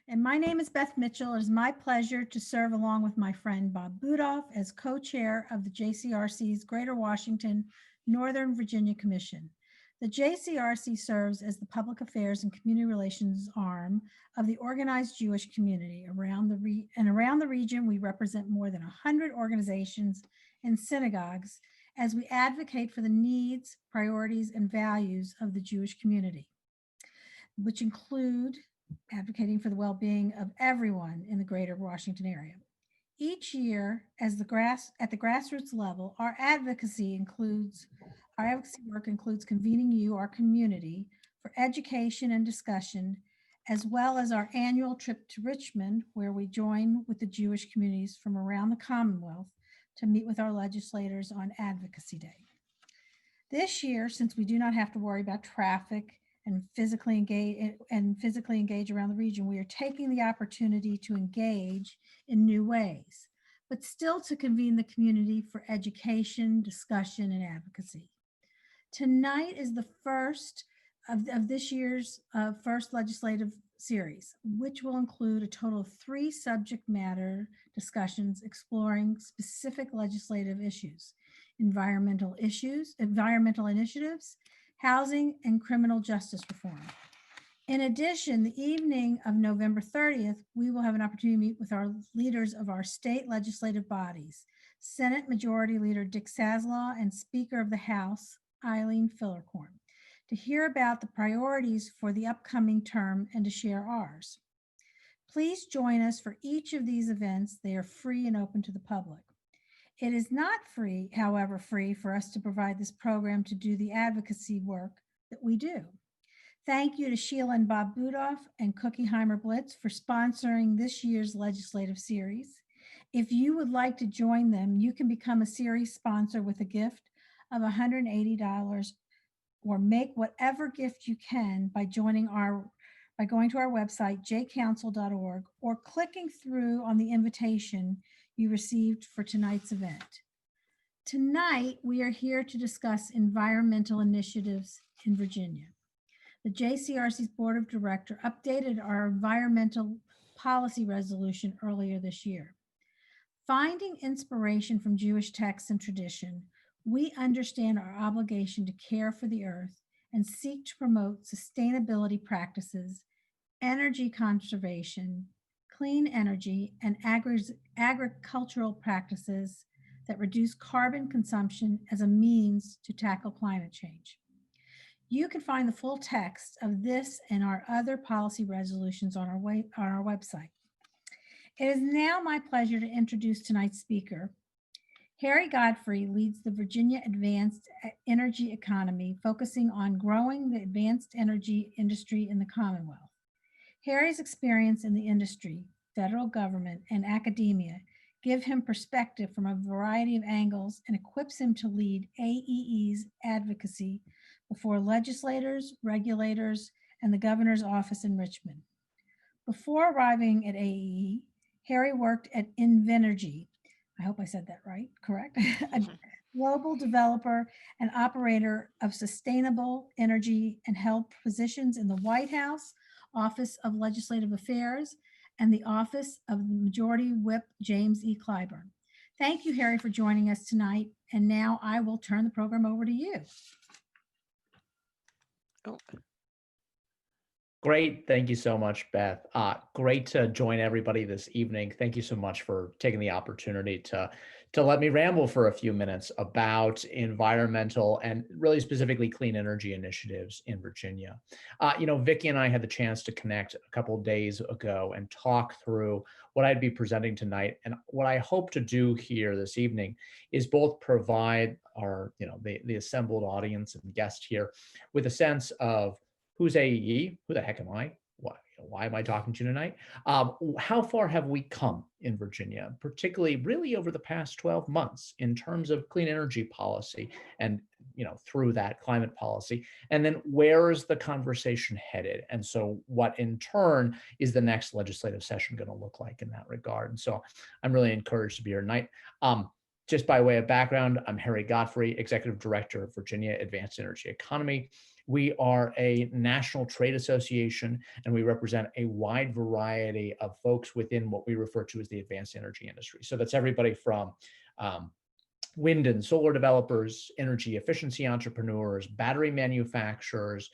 And my name is Beth Mitchell. It is my pleasure to serve along with my friend Bob Budoff as co-chair of the JCRC's Greater Washington, Northern Virginia Commission. The JCRC serves as the public affairs and community relations arm of the organized Jewish community around the region. We represent more than 100 organizations and synagogues as we advocate for the needs, priorities, and values of the Jewish community, which include advocating for the well-being of everyone in the greater Washington area. Each year, at the grassroots level, our advocacy work includes convening you, our community, for education and discussion, as well as our annual trip to Richmond, where we join with the Jewish communities from around the Commonwealth to meet with our legislators on Advocacy Day. This year, since we do not have to worry about traffic and physically engage around the region, we are taking the opportunity to engage in new ways, but still to convene the community for education, discussion, and advocacy. Tonight is the first of this year's first legislative series, which will include a total of 3 subject matter discussions exploring specific legislative issues: environmental initiatives, housing, and criminal justice reform. In addition, the evening of November 30th, we will have an opportunity to meet with our leaders of our state legislative bodies, Senate Majority Leader Dick Saslaw and Speaker of the House, Eileen Fillercorn, to hear about the priorities for the upcoming term and to share ours. Please join us for each of these events. They are free and open to the public. It is not free, however, for us to provide this program to do the advocacy work that we do. Thank you to Sheila and Bob Budoff and Cookie Heimer Blitz for sponsoring this year's legislative series. If you would like to join them, you can become a series sponsor with a gift of $180 or make whatever gift you can by going to our website, jcouncil.org, or clicking through on the invitation you received for tonight's event. Tonight, we are here to discuss environmental initiatives in Virginia. The JCRC's Board of Directors updated our environmental policy resolution earlier this year. Finding inspiration from Jewish texts and tradition, we understand our obligation to care for the earth and seek to promote sustainability practices, energy conservation, clean energy, and agricultural practices that reduce carbon consumption as a means to tackle climate change. You can find the full text of this and our other policy resolutions on our website. It is now my pleasure to introduce tonight's speaker. Harry Godfrey leads the Virginia Advanced Energy Economy, focusing on growing the advanced energy industry in the Commonwealth. Harry's experience in the industry, federal government, and academia give him perspective from a variety of angles and equips him to lead AEE's advocacy before legislators, regulators, and the governor's office in Richmond. Before arriving at AEE, Harry worked at Invenergy. I hope I said that right, correct? A global developer and operator of sustainable energy, and held positions in the White House, Office of Legislative Affairs, and the Office of the Majority Whip James E. Clyburn. Thank you, Harry, for joining us tonight. And now I will turn the program over to you. Oh. Great. Thank you so much, Beth. Great to join everybody this evening. Thank you so much for taking the opportunity to let me ramble for a few minutes about environmental and really specifically clean energy initiatives in Virginia. Vicki and I had the chance to connect a couple of days ago and talk through what I'd be presenting tonight. And what I hope to do here this evening is both provide our, the assembled audience and guest here with a sense of who's AEE? Who the heck am I? Why am I talking to you tonight? How far have we come in Virginia, particularly really over the past 12 months in terms of clean energy policy and, through that climate policy? And then where is the conversation headed? And so what in turn is the next legislative session going to look like in that regard? And so I'm really encouraged to be here tonight. Just by way of background, I'm Harry Godfrey, Executive Director of Virginia Advanced Energy Economy. We are a national trade association, and we represent a wide variety of folks within what we refer to as the advanced energy industry. So that's everybody from um, wind and solar developers, energy efficiency entrepreneurs, battery manufacturers,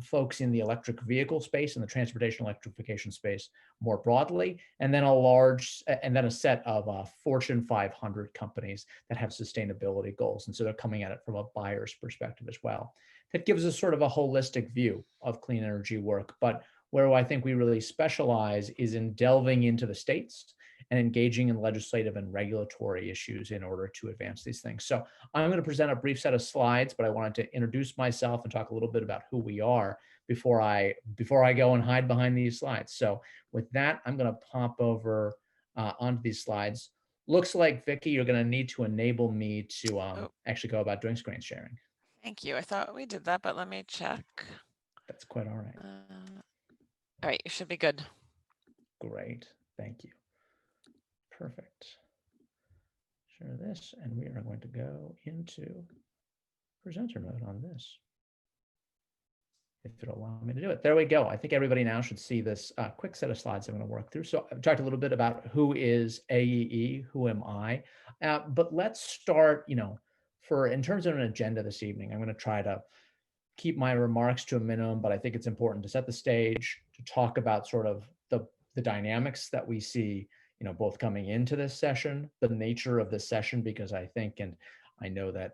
folks in the electric vehicle space and the transportation electrification space more broadly, and then a set of Fortune 500 companies that have sustainability goals. And so they're coming at it from a buyer's perspective as well. That gives us sort of a holistic view of clean energy work. But where I think we really specialize is in delving into the states and engaging in legislative and regulatory issues in order to advance these things. So I'm going to present a brief set of slides, but I wanted to introduce myself and talk a little bit about who we are before I go and hide behind these slides. So with that, I'm going to pop over onto these slides. Looks like, Vicki, you're going to need to enable me to actually go about doing screen sharing. Thank you. I thought we did that, but let me check. That's quite all right. All right, you should be good. Great. Thank you. Perfect. Share this, and we are going to go into presenter mode on this. If it'll allow me to do it. There we go. I think everybody now should see this quick set of slides I'm going to work through. So I've talked a little bit about who is AEE, who am I, but let's start, in terms of an agenda this evening, I'm going to try to keep my remarks to a minimum, but I think it's important to set the stage, to talk about sort of the dynamics that we see, both coming into this session, the nature of this session, because I think, and I know that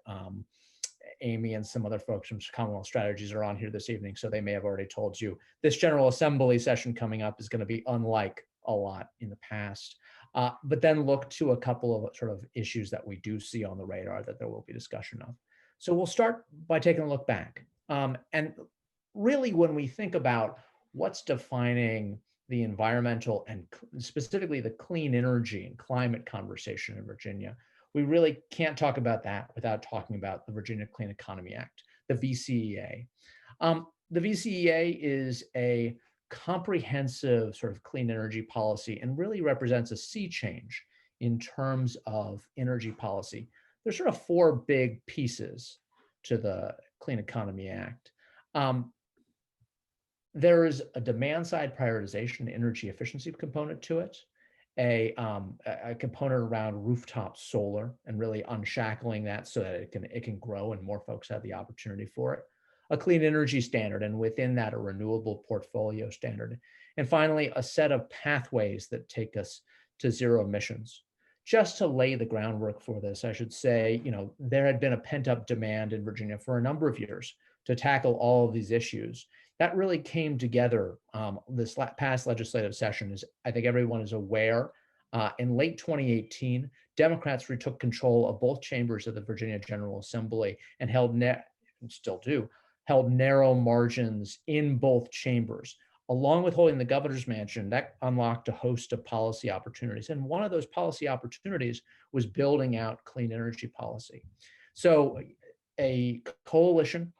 Amy and some other folks from Commonwealth Strategies are on here this evening, so they may have already told you this General Assembly session coming up is going to be unlike a lot in the past. But then look to a couple of sort of issues that we do see on the radar that there will be discussion of. So we'll start by taking a look back. And really, when we think about what's defining the environmental and specifically the clean energy and climate conversation in Virginia, we really can't talk about that without talking about the Virginia Clean Economy Act, the VCEA. The VCEA is a comprehensive sort of clean energy policy and really represents a sea change in terms of energy policy. There's sort of four big pieces to the Clean Economy Act. There is a demand side prioritization, energy efficiency component to it, a component around rooftop solar and really unshackling that so that it can grow and more folks have the opportunity for it, a clean energy standard, and within that, a renewable portfolio standard. And finally, a set of pathways that take us to zero emissions. Just to lay the groundwork for this, I should say, there had been a pent-up demand in Virginia for a number of years to tackle all of these issues. That really came together this past legislative session. As I think everyone is aware, in late 2018, Democrats retook control of both chambers of the Virginia General Assembly and held narrow margins in both chambers. Along with holding the governor's mansion, that unlocked a host of policy opportunities. And one of those policy opportunities was building out clean energy policy. So a coalition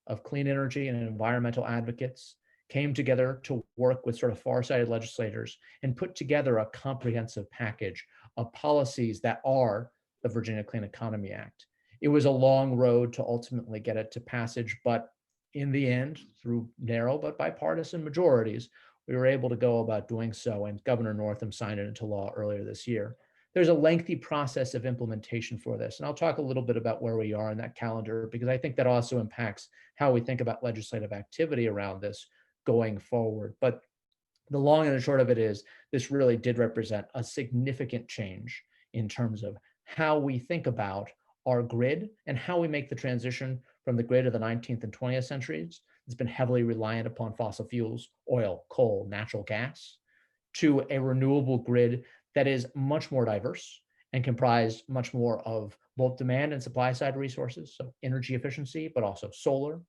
of clean energy and environmental advocates came together to work with sort of far-sighted legislators and put together a comprehensive package of policies that are the Virginia Clean Economy Act. It was a long road to ultimately get it to passage, but in the end, through narrow but bipartisan majorities, we were able to go about doing so, and Governor Northam signed it into law earlier this year. There's a lengthy process of implementation for this, and I'll talk a little bit about where we are in that calendar, because I think that also impacts how we think about legislative activity around this going forward. But the long and the short of it is, this really did represent a significant change in terms of how we think about our grid and how we make the transition from the grid of the 19th and 20th centuries. It's been heavily reliant upon fossil fuels, oil, coal, natural gas, to a renewable grid that is much more diverse and comprised much more of both demand and supply side resources, so energy efficiency, but also solar,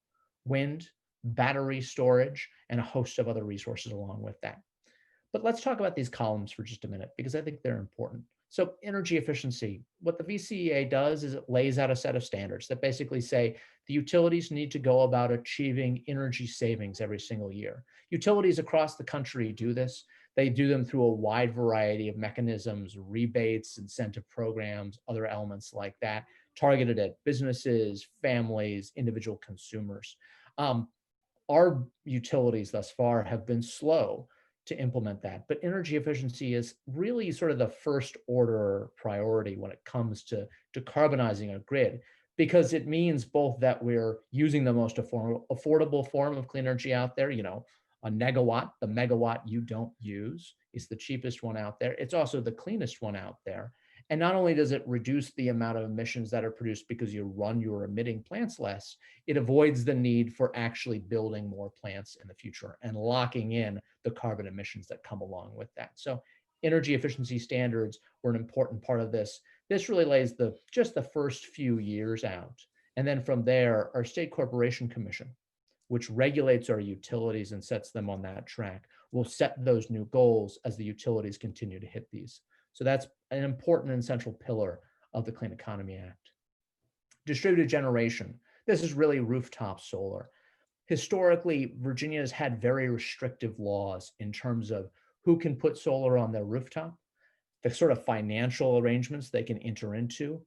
wind, battery storage, and a host of other resources along with that. But let's talk about these columns for just a minute, because I think they're important. So energy efficiency, what the VCEA does is it lays out a set of standards that basically say the utilities need to go about achieving energy savings every single year. Utilities across the country do this. They do them through a wide variety of mechanisms, rebates, incentive programs, other elements like that, targeted at businesses, families, individual consumers. Our utilities thus far have been slow to implement that, but energy efficiency is really sort of the first order priority when it comes to decarbonizing a grid, because it means both that we're using the most affordable form of clean energy out there, a negawatt, the megawatt you don't use is the cheapest one out there. It's also the cleanest one out there. And not only does it reduce the amount of emissions that are produced because you run your emitting plants less, it avoids the need for actually building more plants in the future and locking in the carbon emissions that come along with that. So energy efficiency standards were an important part of this. This really lays just the first few years out. And then from there, our State Corporation Commission, which regulates our utilities and sets them on that track, will set those new goals as the utilities continue to hit these. So that's an important and central pillar of the Clean Economy Act. Distributed generation. This is really rooftop solar. Historically, Virginia has had very restrictive laws in terms of who can put solar on their rooftop, the sort of financial arrangements they can enter into,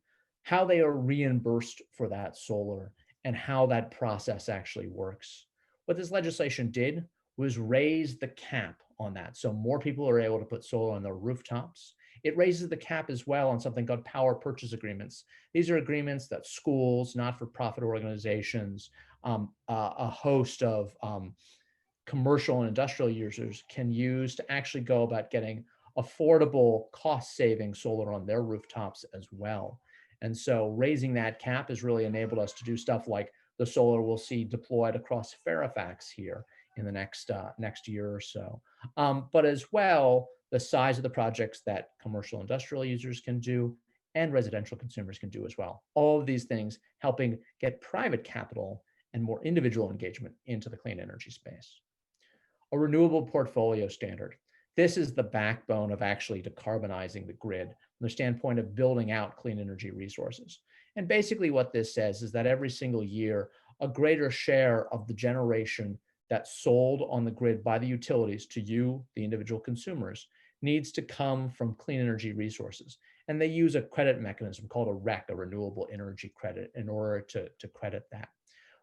how they are reimbursed for that solar, and how that process actually works. What this legislation did was raise the cap on that. So more people are able to put solar on their rooftops. It raises the cap as well on something called power purchase agreements. These are agreements that schools, not-for-profit organizations, a host of commercial and industrial users can use to actually go about getting affordable, cost-saving solar on their rooftops as well. And so raising that cap has really enabled us to do stuff like the solar we'll see deployed across Fairfax here in the next year or so. But as well, the size of the projects that commercial industrial users can do and residential consumers can do as well. All of these things helping get private capital and more individual engagement into the clean energy space. A renewable portfolio standard. This is the backbone of actually decarbonizing the grid from the standpoint of building out clean energy resources. And basically what this says is that every single year, a greater share of the generation that's sold on the grid by the utilities to you, the individual consumers, needs to come from clean energy resources. And they use a credit mechanism called a REC, a renewable energy credit, in order to credit that.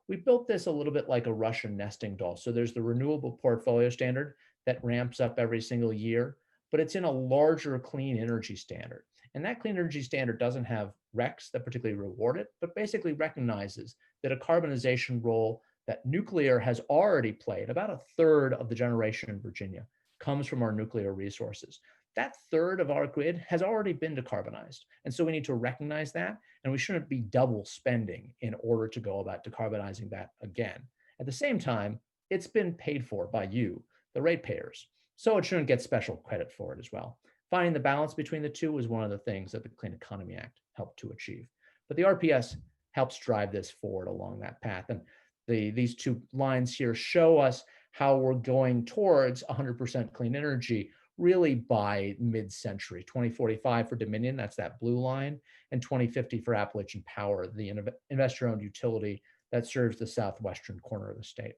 We built this a little bit like a Russian nesting doll. So there's the renewable portfolio standard that ramps up every single year, but it's in a larger clean energy standard. And that clean energy standard doesn't have RECs that particularly reward it, but basically recognizes that a carbonization role that nuclear has already played, about a third of the generation in Virginia comes from our nuclear resources. That third of our grid has already been decarbonized. And so we need to recognize that, and we shouldn't be double spending in order to go about decarbonizing that again. At the same time, it's been paid for by you, the ratepayers, so it shouldn't get special credit for it as well. Finding the balance between the two is one of the things that the Clean Economy Act helped to achieve. But the RPS helps drive this forward along that path. And these two lines here show us how we're going towards 100% clean energy really by mid-century. 2045 for Dominion, that's that blue line, and 2050 for Appalachian Power, the investor-owned utility that serves the southwestern corner of the state.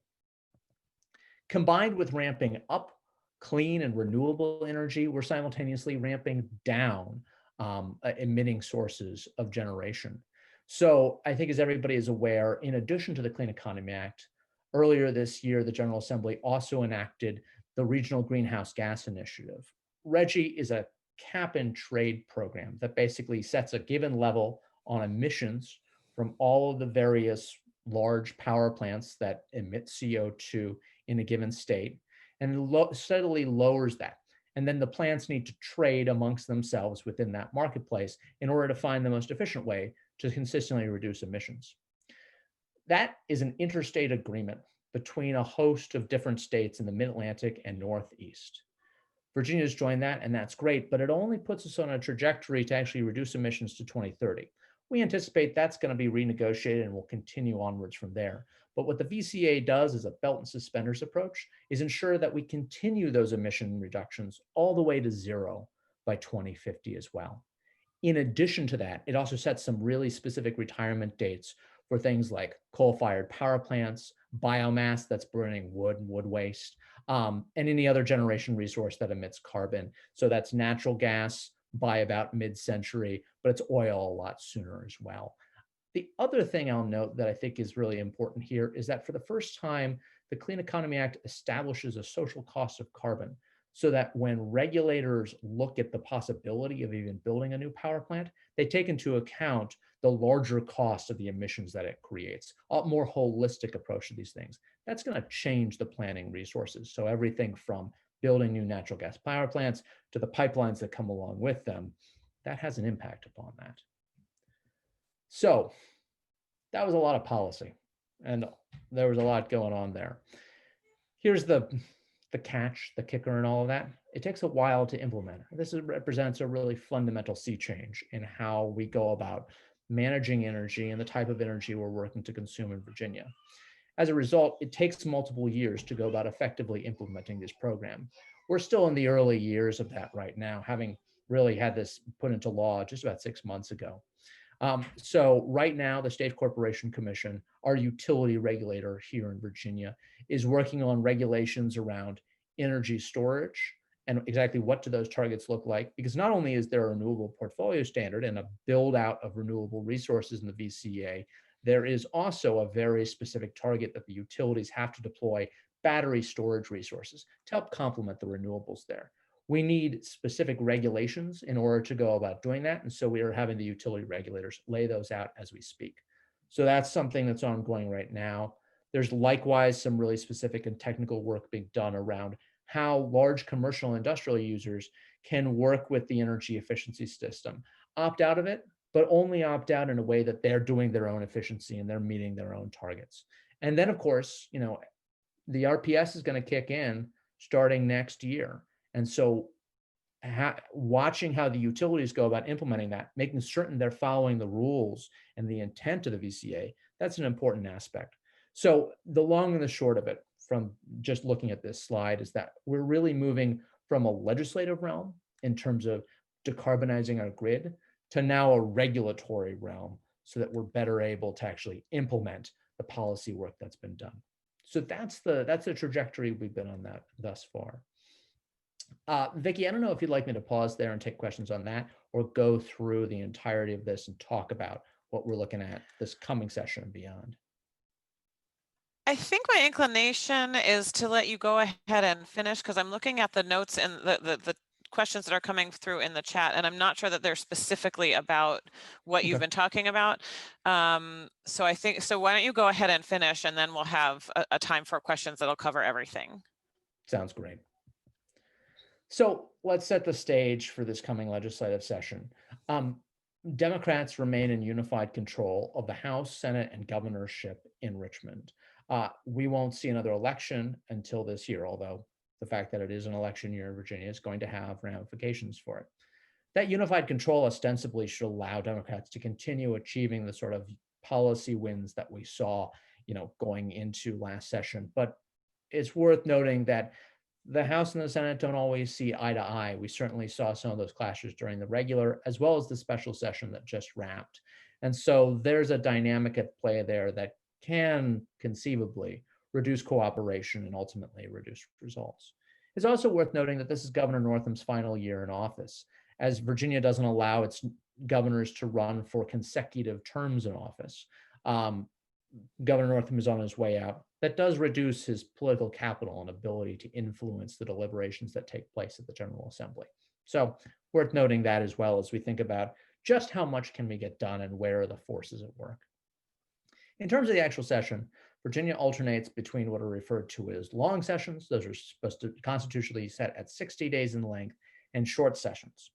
Combined with ramping up clean and renewable energy, we're simultaneously ramping down emitting sources of generation. So I think, as everybody is aware, in addition to the Clean Economy Act, earlier this year, the General Assembly also enacted the Regional Greenhouse Gas Initiative. RGGI is a cap and trade program that basically sets a given level on emissions from all of the various large power plants that emit CO2 in a given state, and steadily lowers that. And then the plants need to trade amongst themselves within that marketplace in order to find the most efficient way to consistently reduce emissions. That is an interstate agreement between a host of different states in the Mid-Atlantic and Northeast. Virginia's joined that, and that's great, but it only puts us on a trajectory to actually reduce emissions to 2030. We anticipate that's going to be renegotiated and will continue onwards from there. But what the VCA does as a belt and suspenders approach is ensure that we continue those emission reductions all the way to zero by 2050 as well. In addition to that, it also sets some really specific retirement dates for things like coal-fired power plants, biomass that's burning wood and wood waste, and any other generation resource that emits carbon. So that's natural gas by about mid-century, but it's oil a lot sooner as well. The other thing I'll note that I think is really important here is that for the first time, the Clean Economy Act establishes a social cost of carbon so that when regulators look at the possibility of even building a new power plant, they take into account the larger cost of the emissions that it creates, a more holistic approach to these things. That's going to change the planning resources. So everything from building new natural gas power plants to the pipelines that come along with them, that has an impact upon that. So that was a lot of policy, and there was a lot going on there. Here's the catch, the kicker and all of that. It takes a while to implement. This represents a really fundamental sea change in how we go about managing energy and the type of energy we're working to consume in Virginia. As a result, it takes multiple years to go about effectively implementing this program. We're still in the early years of that right now, having really had this put into law just about 6 months ago. So right now, the State Corporation Commission, our utility regulator here in Virginia, is working on regulations around energy storage and exactly what do those targets look like, because not only is there a renewable portfolio standard and a build out of renewable resources in the VCA, there is also a very specific target that the utilities have to deploy battery storage resources to help complement the renewables there. We need specific regulations in order to go about doing that. And so we are having the utility regulators lay those out as we speak. So that's something that's ongoing right now. There's likewise some really specific and technical work being done around how large commercial and industrial users can work with the energy efficiency system, opt out of it, but only opt out in a way that they're doing their own efficiency and they're meeting their own targets. And then of course, the RPS is going to kick in starting next year. And so watching how the utilities go about implementing that, making certain they're following the rules and the intent of the VCA, that's an important aspect. So the long and the short of it from just looking at this slide is that we're really moving from a legislative realm in terms of decarbonizing our grid to now a regulatory realm so that we're better able to actually implement the policy work that's been done. So that's the trajectory we've been on that thus far. Vicki, I don't know if you'd like me to pause there and take questions on that or go through the entirety of this and talk about what we're looking at this coming session and beyond. I think my inclination is to let you go ahead and finish because I'm looking at the notes and the questions that are coming through in the chat, and I'm not sure that they're specifically about what you've been talking about. So I think, so why don't you go ahead and finish and then we'll have a time for questions that'll cover everything. Sounds great. So let's set the stage for this coming legislative session. Democrats remain in unified control of the House, Senate, and governorship in Richmond. We won't see another election until this year, although the fact that it is an election year in Virginia is going to have ramifications for it. That unified control ostensibly should allow Democrats to continue achieving the sort of policy wins that we saw, going into last session. But it's worth noting that the House and the Senate don't always see eye to eye. We certainly saw some of those clashes during the regular as well as the special session that just wrapped. And so there's a dynamic at play there that can conceivably reduce cooperation and ultimately reduce results. It's also worth noting that this is Governor Northam's final year in office, as Virginia doesn't allow its governors to run for consecutive terms in office. Governor Northam is on his way out. That does reduce his political capital and ability to influence the deliberations that take place at the General Assembly. So worth noting that as well as we think about just how much can we get done and where are the forces at work. In terms of the actual session, Virginia alternates between what are referred to as long sessions. Those are supposed to constitutionally set at 60 days in length, and short sessions.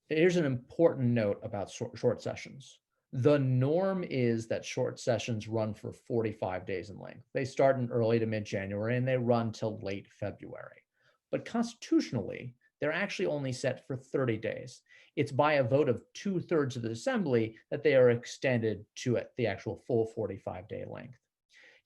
Here's an important note about short sessions. The norm is that short sessions run for 45 days in length. They start in early to mid-January and they run till late February. But constitutionally, they're actually only set for 30 days. It's by a vote of 2/3 of the Assembly that they are extended to the actual full 45-day length.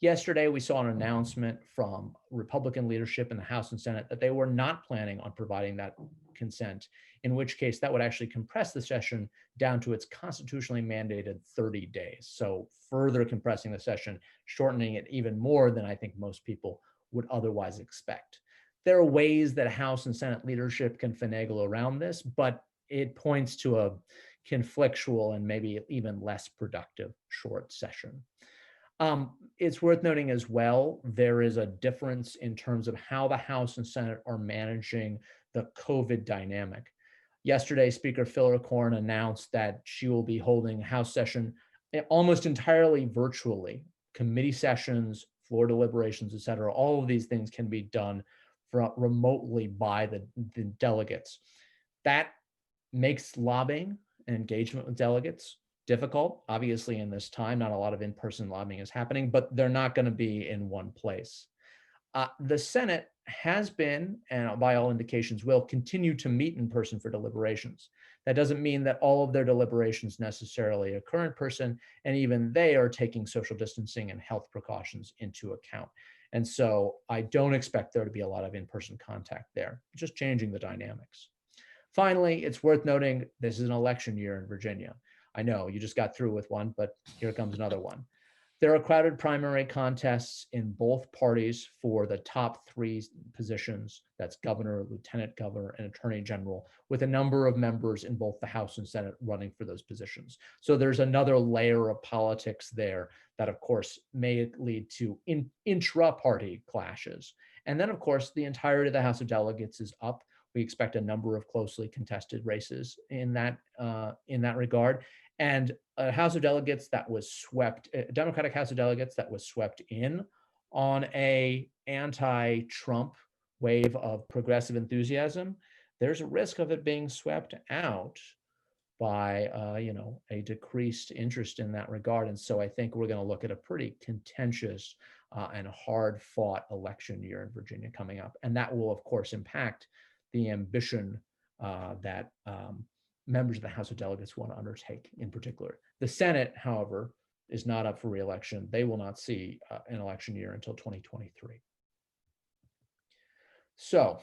Yesterday, we saw an announcement from Republican leadership in the House and Senate that they were not planning on providing that consent, in which case that would actually compress the session down to its constitutionally mandated 30 days. So further compressing the session, shortening it even more than I think most people would otherwise expect. There are ways that House and Senate leadership can finagle around this, but it points to a conflictual and maybe even less productive short session. It's worth noting as well, there is a difference in terms of how the House and Senate are managing the COVID dynamic. Yesterday, Speaker Fillercorn announced that she will be holding House session almost entirely virtually. Committee sessions, floor deliberations, et cetera, all of these things can be done remotely by the delegates. That makes lobbying and engagement with delegates difficult. Obviously, in this time, not a lot of in-person lobbying is happening, but they're not going to be in one place. The Senate has been, and by all indications will, continue to meet in person for deliberations. That doesn't mean that all of their deliberations necessarily occur in person, and even they are taking social distancing and health precautions into account. And so I don't expect there to be a lot of in-person contact there, just changing the dynamics. Finally, it's worth noting this is an election year in Virginia. I know you just got through with one, but here comes another one. There are crowded primary contests in both parties for the top 3 positions. That's governor, lieutenant governor, and attorney general, with a number of members in both the House and Senate running for those positions. So there's another layer of politics there that, of course, may lead to intra-party clashes. And then, of course, the entirety of the House of Delegates is up. We expect a number of closely contested races in that regard. And a House of Delegates that was swept, a Democratic House of Delegates that was swept in on a anti-Trump wave of progressive enthusiasm, there's a risk of it being swept out by a decreased interest in that regard. And so I think we're going to look at a pretty contentious and hard-fought election year in Virginia coming up. And that will, of course, impact the ambition that members of the House of Delegates want to undertake in particular. The Senate, however, is not up for re-election. They will not see an election year until 2023. So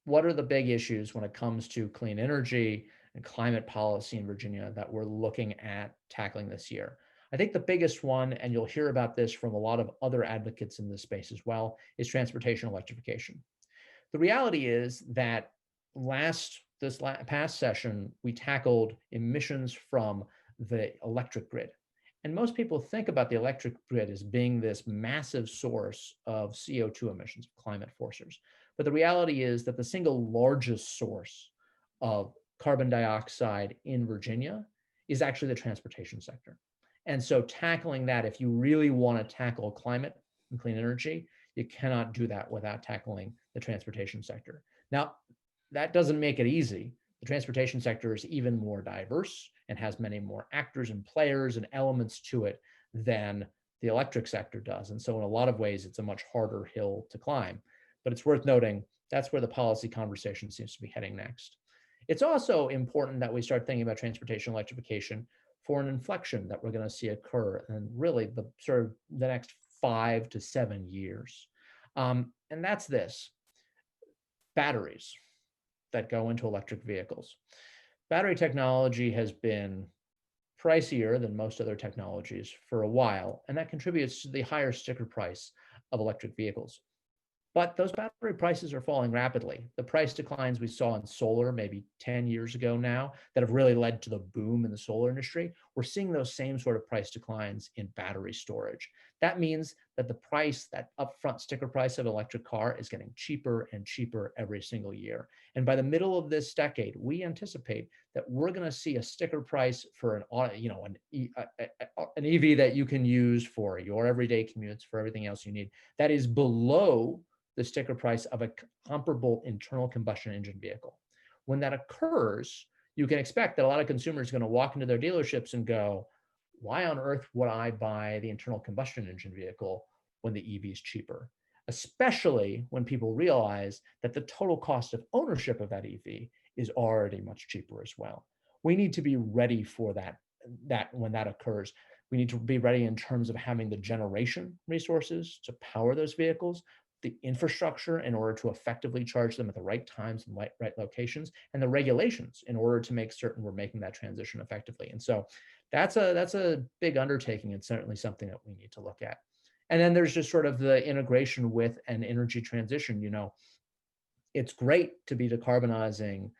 what are the big issues when it comes to clean energy and climate policy in Virginia that we're looking at tackling this year? I think the biggest one, and you'll hear about this from a lot of other advocates in this space as well, is transportation electrification. The reality is that this past session, we tackled emissions from the electric grid. And most people think about the electric grid as being this massive source of CO2 emissions, climate forcers. But the reality is that the single largest source of carbon dioxide in Virginia is actually the transportation sector. And so tackling that, if you really want to tackle climate and clean energy, you cannot do that without tackling the transportation sector. Now, that doesn't make it easy. The transportation sector is even more diverse and has many more actors and players and elements to it than the electric sector does. And so in a lot of ways, it's a much harder hill to climb. But it's worth noting that's where the policy conversation seems to be heading next. It's also important that we start thinking about transportation electrification for an inflection that we're going to see occur in really the sort of the next 5 to 7 years. And that's this: batteries that go into electric vehicles. Battery technology has been pricier than most other technologies for a while, and that contributes to the higher sticker price of electric vehicles. But those battery prices are falling rapidly. The price declines we saw in solar maybe 10 years ago now that have really led to the boom in the solar industry, we're seeing those same sort of price declines in battery storage. That means that the price, that upfront sticker price of an electric car is getting cheaper and cheaper every single year. And by the middle of this decade, we anticipate that we're going to see a sticker price for an EV that you can use for your everyday commutes, for everything else you need, that is below the sticker price of a comparable internal combustion engine vehicle. When that occurs, you can expect that a lot of consumers are going to walk into their dealerships and go, why on earth would I buy the internal combustion engine vehicle when the EV is cheaper? Especially when people realize that the total cost of ownership of that EV is already much cheaper as well. We need to be ready for that when that occurs. We need to be ready in terms of having the generation resources to power those vehicles, the infrastructure in order to effectively charge them at the right times and right locations, and the regulations in order to make certain we're making that transition effectively. And so that's a big undertaking, and certainly something that we need to look at. And then there's just sort of the integration with an energy transition. It's great to be decarbonizing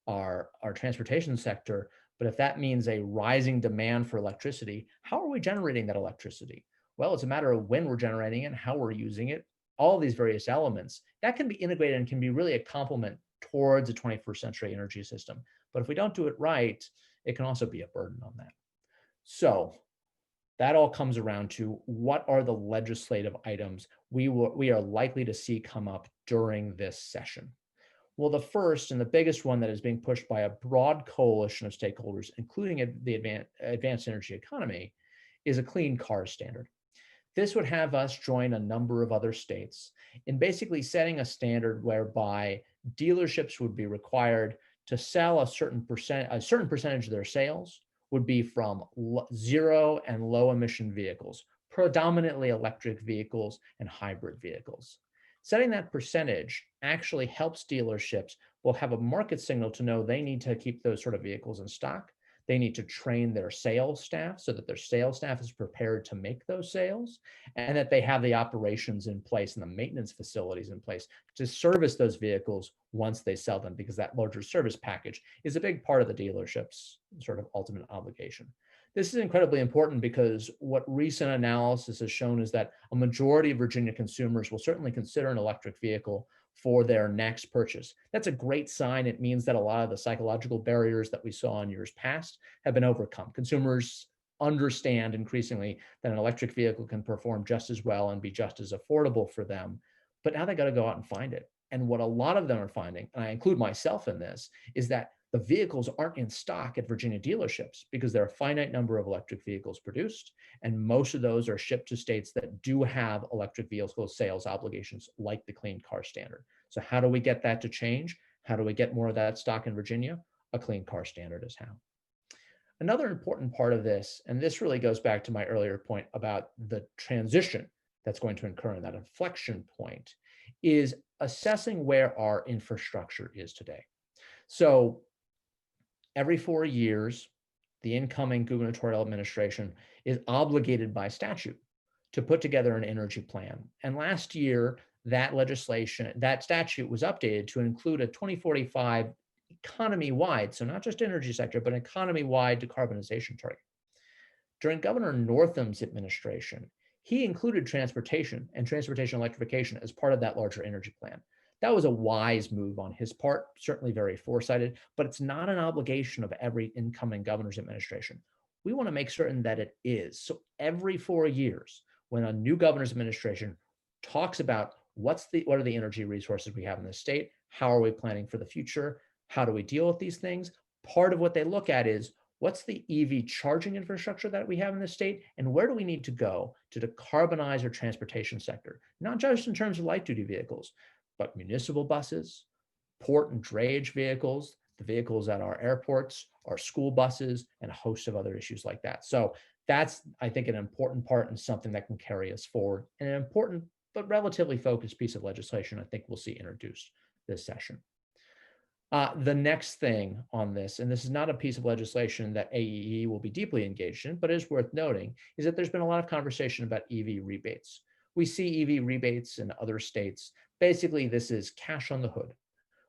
our transportation sector. But if that means a rising demand for electricity, how are we generating that electricity? Well, it's a matter of when we're generating it and how we're using it. All these various elements that can be integrated and can be really a complement towards a 21st century energy system. But if we don't do it right, it can also be a burden on that. So that all comes around to what are the legislative items we are likely to see come up during this session. Well, the first and the biggest one that is being pushed by a broad coalition of stakeholders, including the advanced energy economy, is a clean car standard. This would have us join a number of other states in basically setting a standard whereby dealerships would be required to sell a certain percentage of their sales would be from zero and low emission vehicles, predominantly electric vehicles and hybrid vehicles. Setting that percentage actually helps dealerships will have a market signal to know they need to keep those sort of vehicles in stock. They need to train their sales staff so that their sales staff is prepared to make those sales, and that they have the operations in place and the maintenance facilities in place to service those vehicles once they sell them, because that larger service package is a big part of the dealership's sort of ultimate obligation. This is incredibly important because what recent analysis has shown is that a majority of Virginia consumers will certainly consider an electric vehicle for their next purchase. That's a great sign. It means that a lot of the psychological barriers that we saw in years past have been overcome. Consumers understand increasingly that an electric vehicle can perform just as well and be just as affordable for them, but now they got to go out and find it. And what a lot of them are finding, and I include myself in this, is that the vehicles aren't in stock at Virginia dealerships because there are a finite number of electric vehicles produced, and most of those are shipped to states that do have electric vehicle sales obligations like the Clean Car Standard. So how do we get that to change? How do we get more of that stock in Virginia? A Clean Car Standard is how. Another important part of this, and this really goes back to my earlier point about the transition that's going to occur in that inflection point, is assessing where our infrastructure is today. So every 4 years, the incoming gubernatorial administration is obligated by statute to put together an energy plan. And last year, that statute was updated to include a 2045 economy-wide, so not just energy sector, but economy-wide decarbonization target. During Governor Northam's administration, he included transportation and transportation electrification as part of that larger energy plan. That was a wise move on his part, certainly very foresighted, but it's not an obligation of every incoming governor's administration. We want to make certain that it is. So every 4 years, when a new governor's administration talks about what are the energy resources we have in the state, how are we planning for the future, how do we deal with these things, part of what they look at is what's the EV charging infrastructure that we have in the state, and where do we need to go to decarbonize our transportation sector, not just in terms of light duty vehicles, but municipal buses, port and drayage vehicles, the vehicles at our airports, our school buses, and a host of other issues like that. So that's, I think, an important part and something that can carry us forward, and an important but relatively focused piece of legislation I think we'll see introduced this session. The next thing on this, and this is not a piece of legislation that AEE will be deeply engaged in, but is worth noting, is that there's been a lot of conversation about EV rebates. We see EV rebates in other states. Basically, this is cash on the hood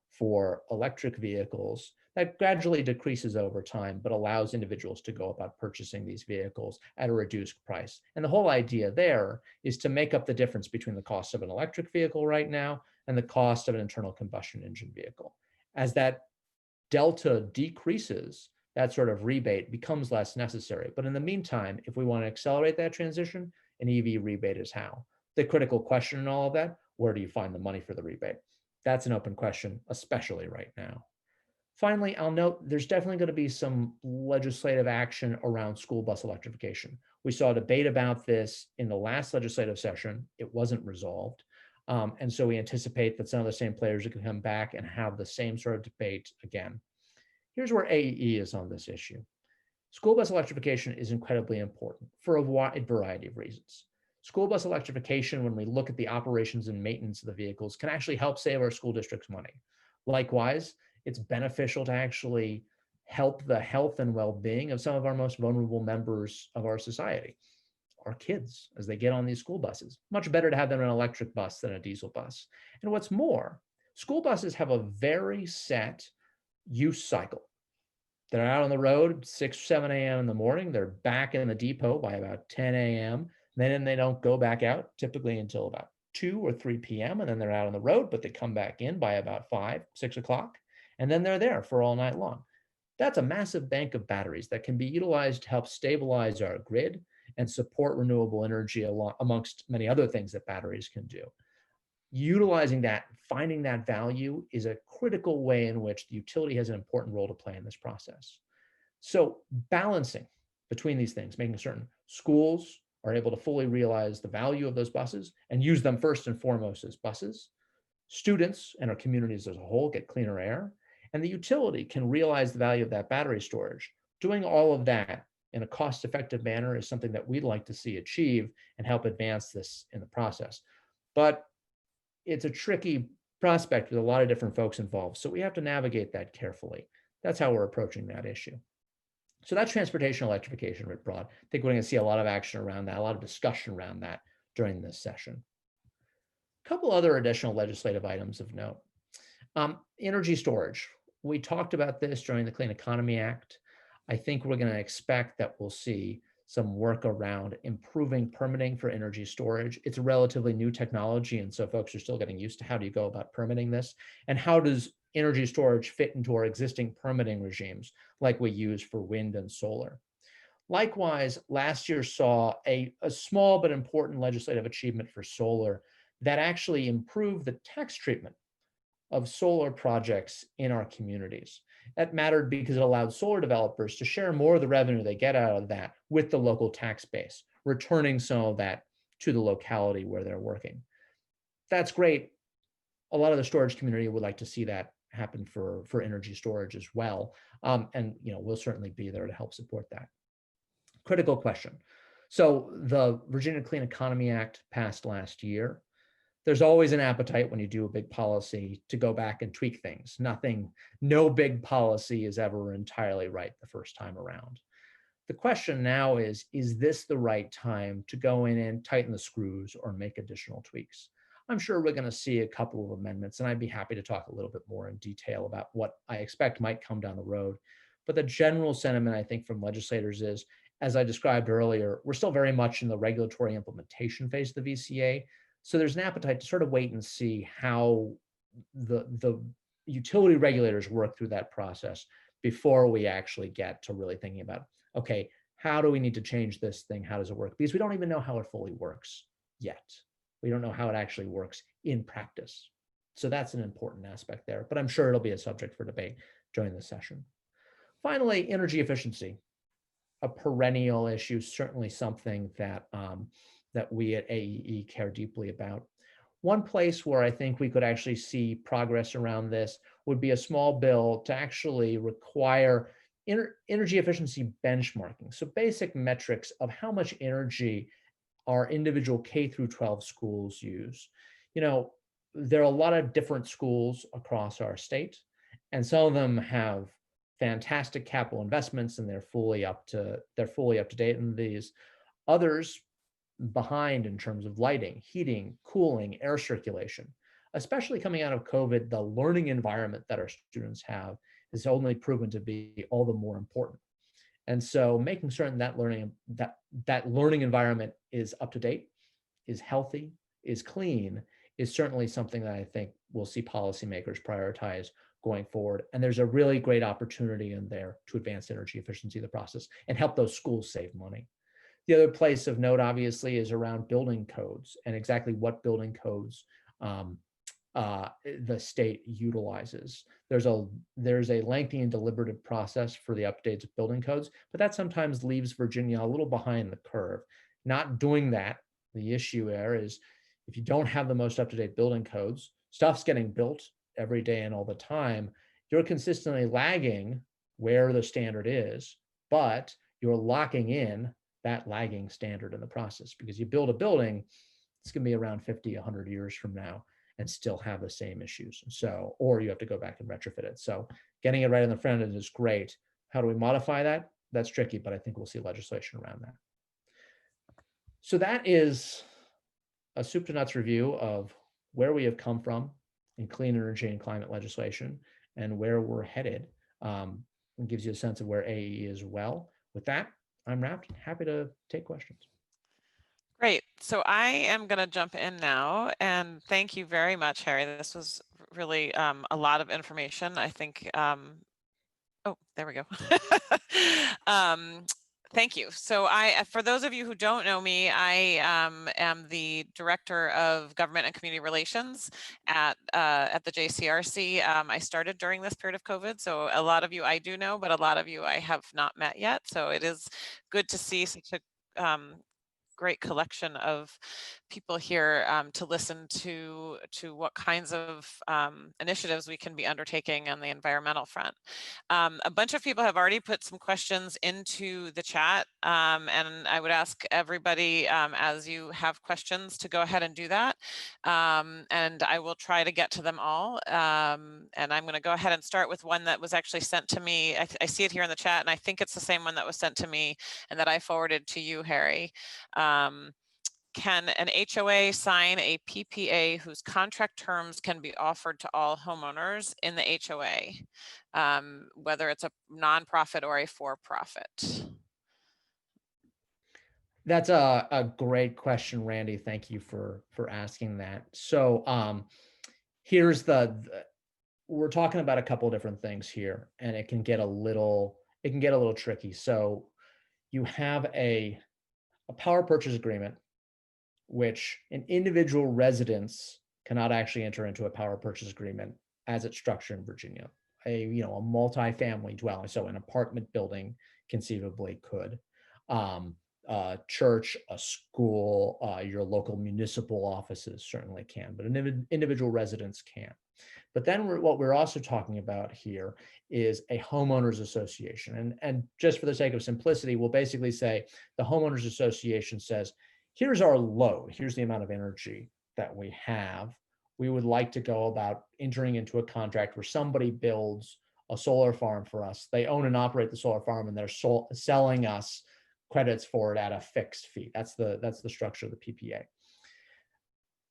for electric vehicles that gradually decreases over time, but allows individuals to go about purchasing these vehicles at a reduced price. And the whole idea there is to make up the difference between the cost of an electric vehicle right now and the cost of an internal combustion engine vehicle. As that delta decreases, that sort of rebate becomes less necessary. But in the meantime, if we want to accelerate that transition, an EV rebate is how. The critical question in all of that, where do you find the money for the rebate? That's an open question, especially right now. Finally, I'll note there's definitely going to be some legislative action around school bus electrification. We saw a debate about this in the last legislative session. It wasn't resolved. And so we anticipate that some of the same players are going to come back and have the same sort of debate again. Here's where AEE is on this issue. School bus electrification is incredibly important for a wide variety of reasons. School bus electrification, when we look at the operations and maintenance of the vehicles, can actually help save our school districts money. Likewise, it's beneficial to actually help the health and well-being of some of our most vulnerable members of our society, our kids, as they get on these school buses. Much better to have them in an electric bus than a diesel bus. And what's more, school buses have a very set use cycle. They're out on the road 6 or 7 a.m. in the morning. They're back in the depot by about 10 a.m. Then they don't go back out typically until about 2 or 3 p.m. And then they're out on the road, but they come back in by about 5, 6 o'clock. And then they're there for all night long. That's a massive bank of batteries that can be utilized to help stabilize our grid and support renewable energy amongst many other things that batteries can do. Utilizing that, finding that value is a critical way in which the utility has an important role to play in this process. So balancing between these things, making certain schools are able to fully realize the value of those buses and use them first and foremost as buses. Students and our communities as a whole get cleaner air, and the utility can realize the value of that battery storage. Doing all of that in a cost-effective manner is something that we'd like to see achieve and help advance this in the process. But it's a tricky prospect with a lot of different folks involved, so we have to navigate that carefully. That's how we're approaching that issue. So that's transportation electrification writ broad. I think we're going to see a lot of action around that, a lot of discussion around that during this session. A couple other additional legislative items of note. Energy storage. We talked about this during the Clean Economy Act. I think we're going to expect that we'll see some work around improving permitting for energy storage. It's a relatively new technology, and so folks are still getting used to how do you go about permitting this, and how does energy storage fit into our existing permitting regimes like we use for wind and solar. Likewise, last year saw a small but important legislative achievement for solar that actually improved the tax treatment of solar projects in our communities. That mattered because it allowed solar developers to share more of the revenue they get out of that with the local tax base, returning some of that to the locality where they're working. That's great. A lot of the storage community would like to see that happen for energy storage as well. And we'll certainly be there to help support that. Critical question. So the Virginia Clean Economy Act passed last year. There's always an appetite when you do a big policy to go back and tweak things. No big policy is ever entirely right the first time around. The question now is this the right time to go in and tighten the screws or make additional tweaks? I'm sure we're going to see a couple of amendments, and I'd be happy to talk a little bit more in detail about what I expect might come down the road. But the general sentiment, I think, from legislators is, as I described earlier, we're still very much in the regulatory implementation phase of the VCA. So there's an appetite to sort of wait and see how the utility regulators work through that process before we actually get to really thinking about, okay, how do we need to change this thing? How does it work? Because we don't even know how it fully works yet. We don't know how it actually works in practice. So that's an important aspect there, but I'm sure it'll be a subject for debate during the session. Finally, energy efficiency, a perennial issue, certainly something that that we at AEE care deeply about. One place where I think we could actually see progress around this would be a small bill to actually require energy efficiency benchmarking. So basic metrics of how much energy our individual K through 12 schools use. There are a lot of different schools across our state, and some of them have fantastic capital investments and they're fully up to date in these. Others behind in terms of lighting, heating, cooling, air circulation. Especially coming out of COVID, the learning environment that our students have is only proven to be all the more important. And so making certain that learning environment is up to date, is healthy, is clean, is certainly something that I think we'll see policymakers prioritize going forward. And there's a really great opportunity in there to advance energy efficiency of the process and help those schools save money. The other place of note, obviously, is around building codes and exactly what building codes the state utilizes. There's a lengthy and deliberative process for the updates of building codes, but that sometimes leaves Virginia a little behind the curve. Not doing that, the issue there is if you don't have the most up-to-date building codes, stuff's getting built every day and all the time, you're consistently lagging where the standard is, but you're locking in that lagging standard in the process, because you build a building, it's going to be around 50, 100 years from now and still have the same issues. So, or you have to go back and retrofit it. So getting it right in the front end is great. How do we modify that? That's tricky, but I think we'll see legislation around that. So that is a soup to nuts review of where we have come from in clean energy and climate legislation and where we're headed. and gives you a sense of where AE is well. With that, I'm wrapped. Happy to take questions. Great. So I am going to jump in now, and thank you very much, Harry. This was really a lot of information. I think, oh, there we go. Thank you. So for those of you who don't know me, I am the Director of Government and Community Relations at the JCRC. I started during this period of COVID, so a lot of you I do know, but a lot of you I have not met yet. So it is good to see such a great collection of people here to listen to what kinds of initiatives we can be undertaking on the environmental front. A bunch of people have already put some questions into the chat, and I would ask everybody as you have questions to go ahead and do that, and I will try to get to them all. And I'm going to go ahead and start with one that was actually sent to me. I see it here in the chat, and I think it's the same one that was sent to me and that I forwarded to you, Harry. Can an HOA sign a PPA whose contract terms can be offered to all homeowners in the HOA, whether it's a nonprofit or a for-profit? That's a great question, Randy. Thank you for asking that. So here's we're talking about a couple of different things here, and it can get a little tricky. So you have a power purchase agreement, which an individual residence cannot actually enter into a power purchase agreement as it's structured in Virginia. A multi-family dwelling, so an apartment building conceivably could. A church, a school, your local municipal offices certainly can, but an individual residence can. But then what we're also talking about here is a homeowners association. And just for the sake of simplicity, we'll basically say the homeowners association says, here's our load, here's the amount of energy that we have. We would like to go about entering into a contract where somebody builds a solar farm for us. They own and operate the solar farm, and they're selling us credits for it at a fixed fee. That's the structure of the PPA.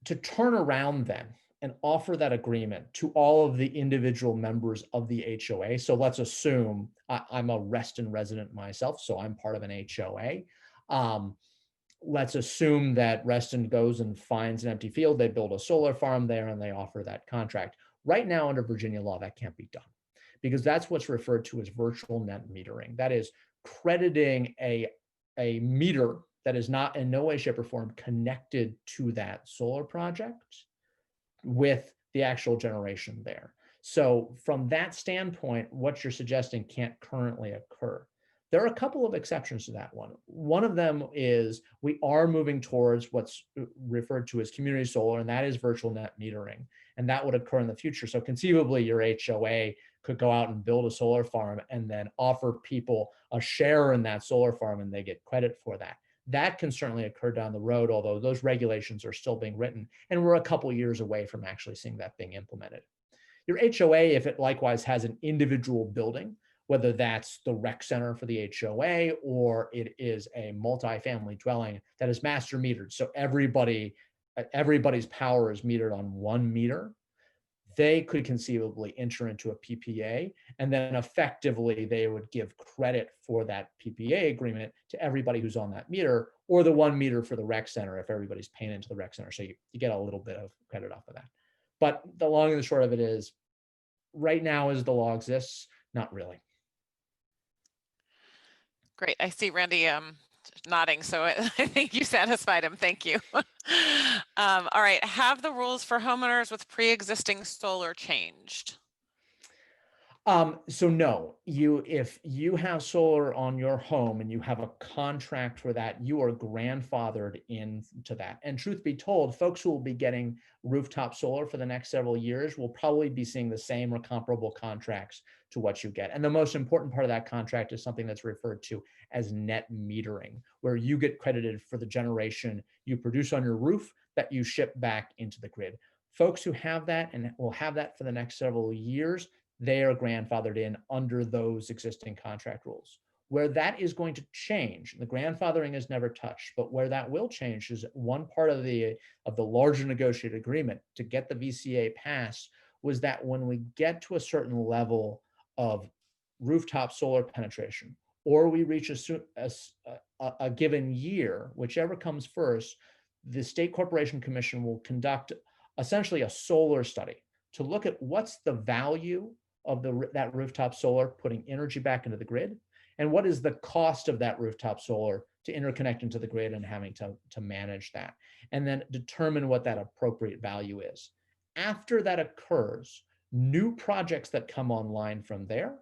To turn around then and offer that agreement to all of the individual members of the HOA. So let's assume I'm a Reston resident myself, so I'm part of an HOA. Let's assume that Reston goes and finds an empty field, they build a solar farm there, and they offer that contract. Right now, under Virginia law, that can't be done, because that's what's referred to as virtual net metering. That is crediting a meter that is not in no way, shape, or form connected to that solar project with the actual generation there. So from that standpoint, what you're suggesting can't currently occur. There are a couple of exceptions to that one. One of them is we are moving towards what's referred to as community solar, and that is virtual net metering. And that would occur in the future. So conceivably, your HOA could go out and build a solar farm and then offer people a share in that solar farm, and they get credit for that. That can certainly occur down the road, although those regulations are still being written, and we're a couple years away from actually seeing that being implemented. Your HOA, if it likewise has an individual building, whether that's the rec center for the HOA or it is a multi-family dwelling that is master metered, so everybody's power is metered on one meter, they could conceivably enter into a PPA, and then effectively they would give credit for that PPA agreement to everybody who's on that meter, or the 1 meter for the rec center if everybody's paying into the rec center. So you get a little bit of credit off of that. But the long and the short of it is, right now as the law exists, not really. Great. I see Randy nodding, so I think you satisfied him. Thank you. All right. Have the rules for homeowners with pre-existing solar changed? So no, if you have solar on your home and you have a contract for that, you are grandfathered into that. And truth be told, folks who will be getting rooftop solar for the next several years will probably be seeing the same or comparable contracts to what you get. And the most important part of that contract is something that's referred to as net metering, where you get credited for the generation you produce on your roof that you ship back into the grid. Folks who have that and will have that for the next several years, they are grandfathered in under those existing contract rules. Where that is going to change, the grandfathering is never touched, but where that will change is one part of the larger negotiated agreement to get the VCA passed was that when we get to a certain level of rooftop solar penetration, or we reach a given year, whichever comes first, the State Corporation Commission will conduct essentially a solar study to look at what's the value of that rooftop solar putting energy back into the grid, and what is the cost of that rooftop solar to interconnect into the grid and having to manage that, and then determine what that appropriate value is. After that occurs, new projects that come online from there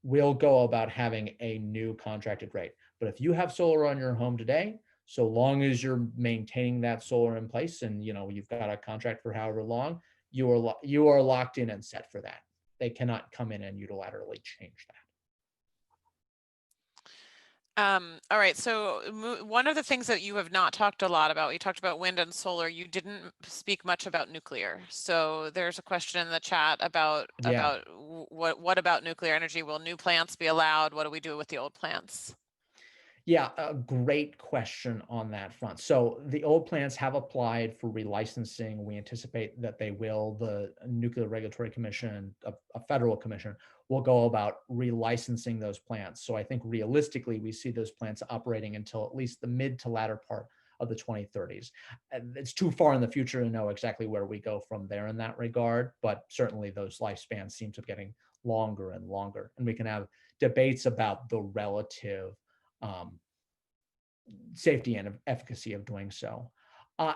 will go about having a new contracted rate. But if you have solar on your home today, so long as you're maintaining that solar in place and you've got a contract for however long, you are locked in and set for that. They cannot come in and unilaterally change that. All right, so one of the things that you have not talked a lot about, you talked about wind and solar, you didn't speak much about nuclear. So there's a question in the chat about what about nuclear energy? Will new plants be allowed? What do we do with the old plants? Yeah, a great question on that front. So the old plants have applied for relicensing. We anticipate that they will. The Nuclear Regulatory Commission, a federal commission, will go about relicensing those plants. So I think realistically, we see those plants operating until at least the mid to latter part of the 2030s. It's too far in the future to know exactly where we go from there in that regard, but certainly those lifespans seem to be getting longer and longer. And we can have debates about the relative safety and efficacy of doing so.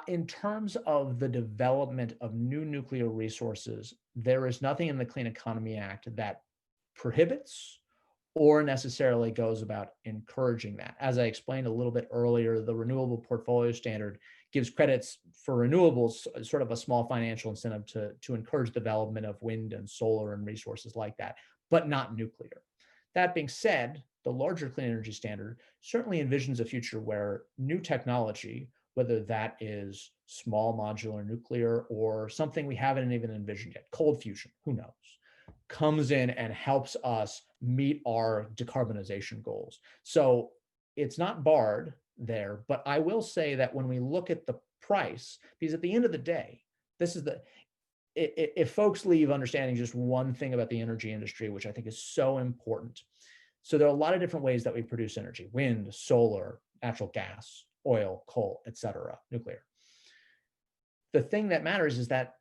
In terms of the development of new nuclear resources, there is nothing in the Clean Economy Act that prohibits or necessarily goes about encouraging that. As I explained a little bit earlier, the Renewable Portfolio Standard gives credits for renewables, sort of a small financial incentive to encourage development of wind and solar and resources like that, but not nuclear. That being said, the larger Clean Energy Standard certainly envisions a future where new technology, whether that is small modular nuclear or something we haven't even envisioned yet, cold fusion, who knows, comes in and helps us meet our decarbonization goals. So it's not barred there, but I will say that when we look at the price, because at the end of the day, if folks leave understanding just one thing about the energy industry, which I think is so important. So there are a lot of different ways that we produce energy: wind, solar, natural gas, oil, coal, etc., nuclear. The thing that matters is that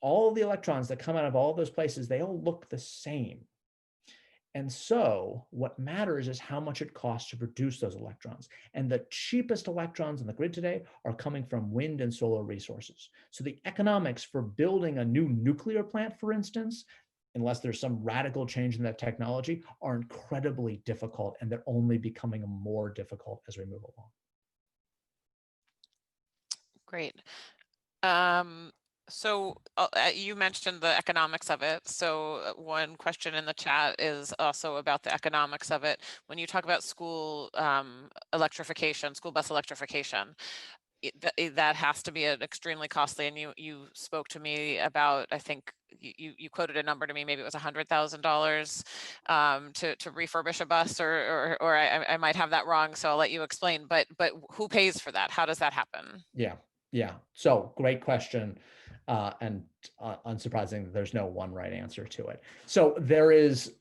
all the electrons that come out of all those places, they all look the same. And so what matters is how much it costs to produce those electrons. And the cheapest electrons in the grid today are coming from wind and solar resources. So the economics for building a new nuclear plant, for instance, unless there's some radical change in that technology, are incredibly difficult, and they're only becoming more difficult as we move along. Great. So you mentioned the economics of it. So one question in the chat is also about the economics of it. When you talk about school electrification, school bus electrification, that has to be an extremely costly, and you spoke to me about, I think you quoted a number to me, maybe it was $100,000 to refurbish a bus, or I might have that wrong, so I'll let you explain, but who pays for that? How does that happen? Yeah. So great question. And unsurprising, there's no one right answer to it. So there is,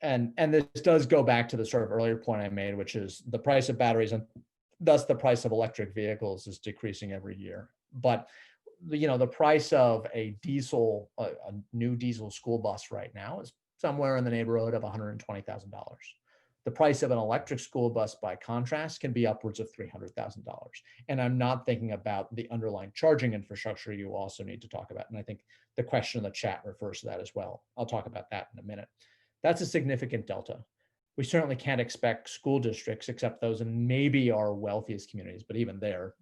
and this does go back to the sort of earlier point I made, which is the price of batteries and thus the price of electric vehicles is decreasing every year. But the price of a new diesel school bus right now is somewhere in the neighborhood of $120,000. The price of an electric school bus, by contrast, can be upwards of $300,000. And I'm not thinking about the underlying charging infrastructure you also need to talk about. And I think the question in the chat refers to that as well. I'll talk about that in a minute. That's a significant delta. We certainly can't expect school districts, except those in maybe our wealthiest communities, but even there,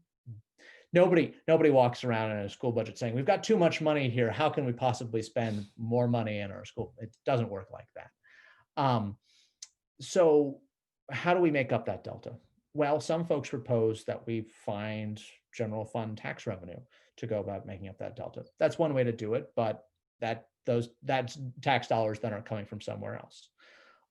nobody walks around in a school budget saying, we've got too much money here, how can we possibly spend more money in our school? It doesn't work like that. So how do we make up that delta? Well, some folks propose that we find general fund tax revenue to go about making up that delta. That's one way to do it, but that's tax dollars that aren't coming from somewhere else.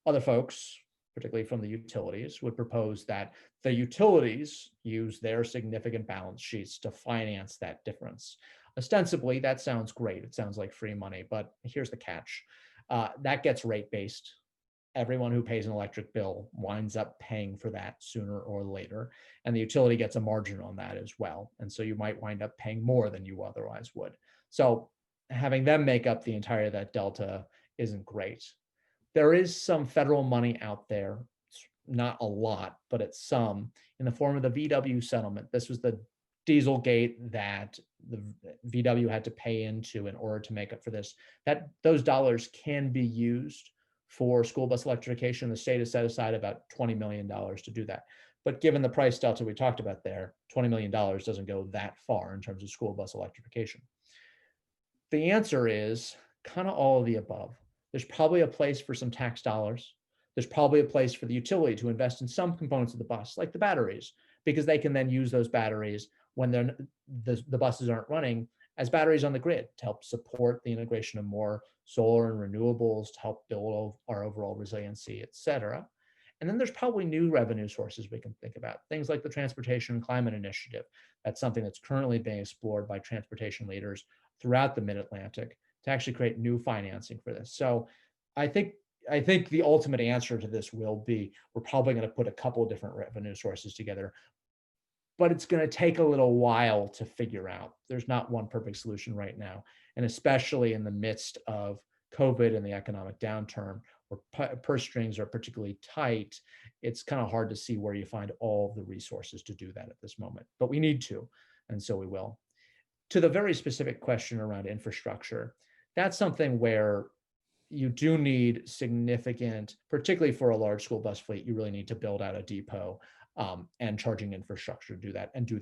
Other folks, particularly from the utilities, would propose that the utilities use their significant balance sheets to finance that difference. Ostensibly, that sounds great. It sounds like free money, but here's the catch. That gets rate-based. everyone who pays an electric bill winds up paying for that sooner or later. And the utility gets a margin on that as well. And so you might wind up paying more than you otherwise would. So having them make up the entirety of that delta isn't great. There is some federal money out there, not a lot, but it's some, in the form of the VW settlement. This was the Dieselgate that the VW had to pay into in order to make up for this. That those dollars can be used for school bus electrification. The state has set aside about $20 million to do that. But given the price delta we talked about there, $20 million doesn't go that far in terms of school bus electrification. The answer is kind of all of the above. There's probably a place for some tax dollars. There's probably a place for the utility to invest in some components of the bus, like the batteries, because they can then use those batteries when the buses aren't running as batteries on the grid to help support the integration of more solar and renewables, to help build our overall resiliency, et cetera. And then there's probably new revenue sources we can think about, things like the Transportation and Climate Initiative. That's something that's currently being explored by transportation leaders throughout the Mid-Atlantic to actually create new financing for this. So I think the ultimate answer to this will be, we're probably going to put a couple of different revenue sources together, but it's going to take a little while to figure out. There's not one perfect solution right now. And especially in the midst of COVID and the economic downturn, where purse strings are particularly tight, it's kind of hard to see where you find all of the resources to do that at this moment. But we need to, and so we will. To the very specific question around infrastructure, that's something where you do need significant, particularly for a large school bus fleet, you really need to build out a depot and charging infrastructure to do that, and do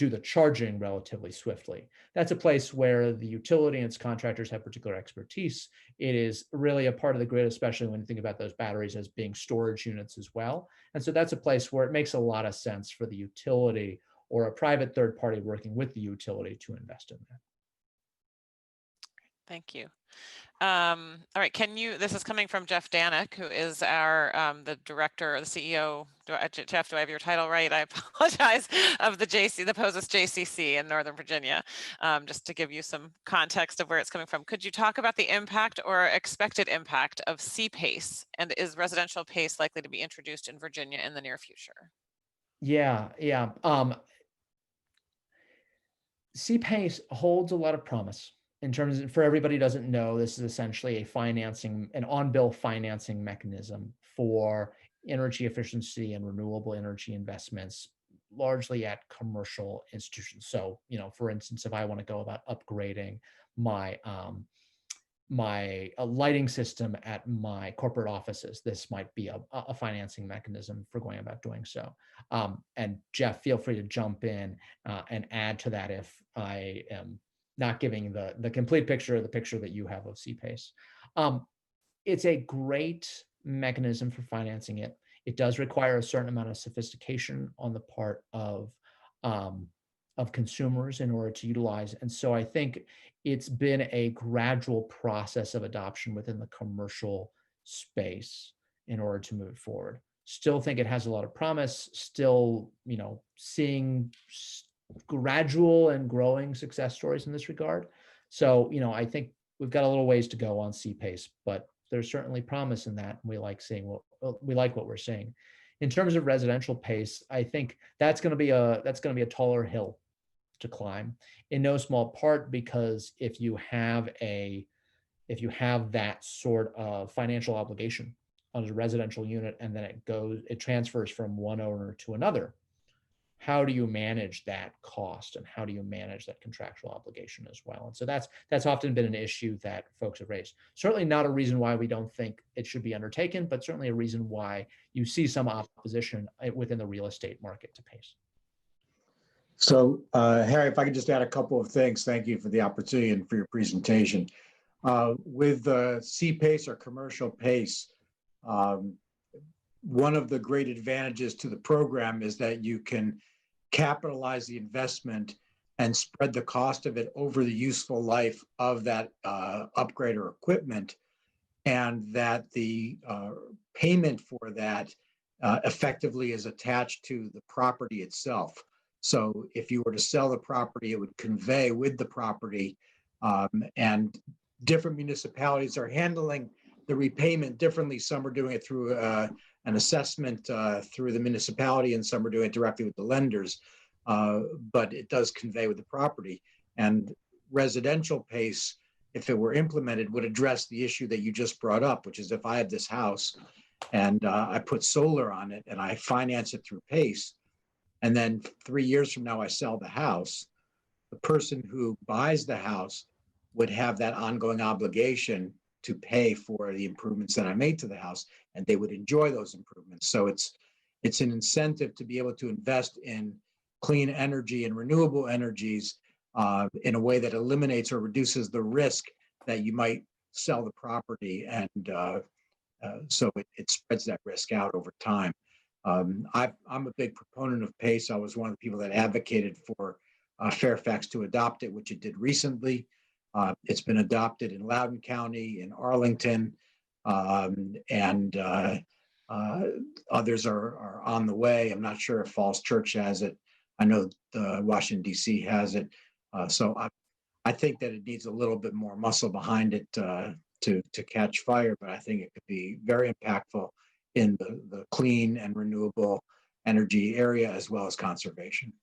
the charging relatively swiftly. That's a place where the utility and its contractors have particular expertise. It is really a part of the grid, especially when you think about those batteries as being storage units as well. And so that's a place where it makes a lot of sense for the utility or a private third party working with the utility to invest in that. Thank you. All right, this is coming from Jeff Danick, who is our, the director or the CEO. Jeff, do I have your title right? I apologize, of the POSIS JCC in Northern Virginia, just to give you some context of where it's coming from. Could you talk about the impact or expected impact of CPACE, and is residential PACE likely to be introduced in Virginia in the near future? Yeah. CPACE holds a lot of promise. In terms of, for everybody who doesn't know, this is essentially an on-bill financing mechanism for energy efficiency and renewable energy investments, largely at commercial institutions. So, for instance, if I want to go about upgrading my lighting system at my corporate offices, this might be a financing mechanism for going about doing so. And Jeff, feel free to jump in and add to that if I am not giving the complete picture, the picture that you have of CPACE. It's a great mechanism for financing it. It does require a certain amount of sophistication on the part of consumers in order to utilize. And so I think it's been a gradual process of adoption within the commercial space in order to move forward. Still think it has a lot of promise, still, seeing gradual and growing success stories in this regard. So, I think we've got a little ways to go on CPACE, but there's certainly promise in that. We like what we're seeing. In terms of residential PACE, I think that's going to be a taller hill to climb, in no small part because if you have that sort of financial obligation on a residential unit and then it transfers from one owner to another, how do you manage that cost and how do you manage that contractual obligation as well? And so that's often been an issue that folks have raised. Certainly not a reason why we don't think it should be undertaken, but certainly a reason why you see some opposition within the real estate market to PACE. So Harry, if I could just add a couple of things. Thank you for the opportunity and for your presentation. With CPACE or commercial PACE, one of the great advantages to the program is that you can capitalize the investment and spread the cost of it over the useful life of that upgrade or equipment, and that the payment for that effectively is attached to the property itself. So if you were to sell the property, it would convey with the property, and different municipalities are handling the repayment differently. Some are doing it through an assessment through the municipality, and some are doing it directly with the lenders. But it does convey with the property. And residential PACE, if it were implemented, would address the issue that you just brought up, which is if I have this house and I put solar on it and I finance it through PACE, and then 3 years from now I sell the house, the person who buys the house would have that ongoing obligation to pay for the improvements that I made to the house, and they would enjoy those improvements. So it's an incentive to be able to invest in clean energy and renewable energies in a way that eliminates or reduces the risk that you might sell the property, and so it spreads that risk out over time. I'm a big proponent of PACE. I was one of the people that advocated for Fairfax to adopt it, which it did recently. It's been adopted in Loudoun County, in Arlington, and others are on the way. I'm not sure if Falls Church has it. I know Washington, D.C. has it. So I think that it needs a little bit more muscle behind it to catch fire, but I think it could be very impactful in the clean and renewable energy area, as well as conservation.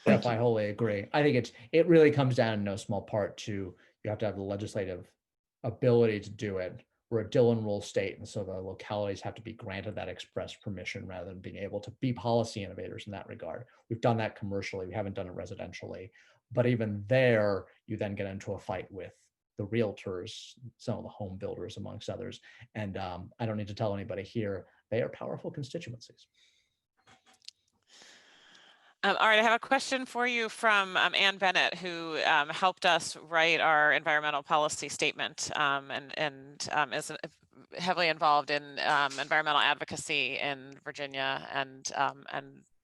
Jeff, I wholly agree. I think it really comes down in no small part to you have to have the legislative ability to do it. We're a Dillon rule state, and so the localities have to be granted that express permission rather than being able to be policy innovators in that regard. We've done that commercially. We haven't done it residentially. But even there, you then get into a fight with the realtors, some of the home builders, amongst others. And I don't need to tell anybody here, they are powerful constituencies. All right, I have a question for you from Ann Bennett, who helped us write our environmental policy statement and is heavily involved in environmental advocacy in Virginia and